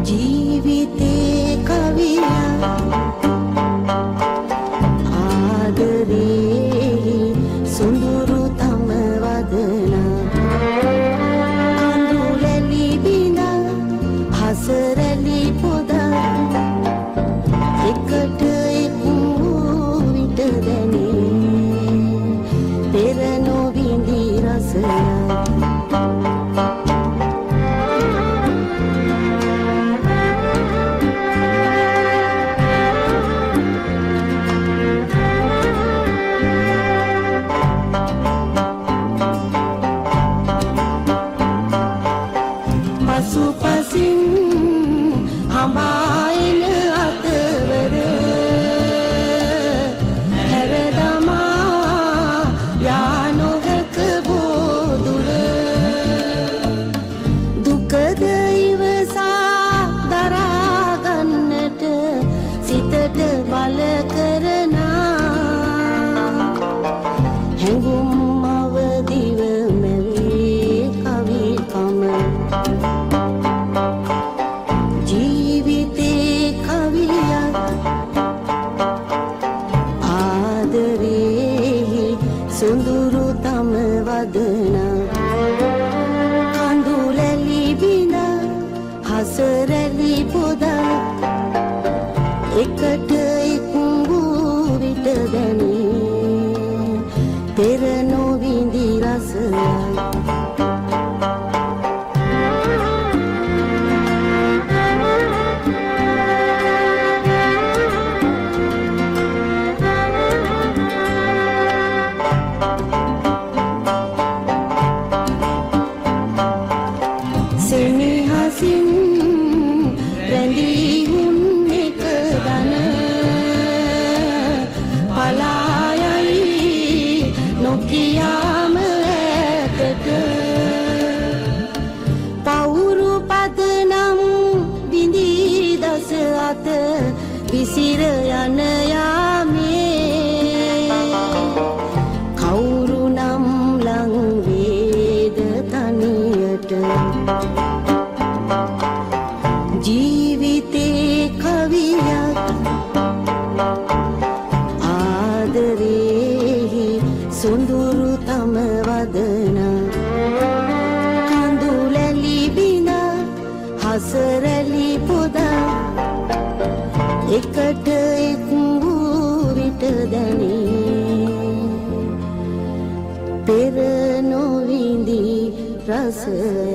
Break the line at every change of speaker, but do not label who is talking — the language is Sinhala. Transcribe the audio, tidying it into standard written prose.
ජීවිතේ කවියා ආදරේ සොඳුරු තම වදනා කඳුලැලි බිඳා හසරැලි පොදා එකට එක්වූ විට දැනේ පෙර නොවිඳි රසයා පසුපසින් හඹායන අතවර හැරදමා යා නොහැක බෝදුර දුකද ඉවසා දරාගන්නට සිතට බල කරනා හැඟුම් අවදිව මැවේ කවිකම ජීවිතේ කවියක් ආදරේ සොඳුරු තම වදනා කඳුලැලි බිඳා හසරැලි පොදා එකට එක්වූ විට දැනේ පෙර නොවිඳි රසයා සෙනෙහසින් රැඳී හුන් එක දන පලායයි නොකියාම ඇතට පවුරු පදනම් බිඳී දස අත විසිර යන යාමේ කවුරු නම් ලං වේද තනියට ජීවිතේ කවියක් ආදරේ සොඳුරු තම වදනා කඳුලැලි බිඳා හසරැලි පොදා එකට එක්වූ විට දැනේ පෙර නොවිඳි රසය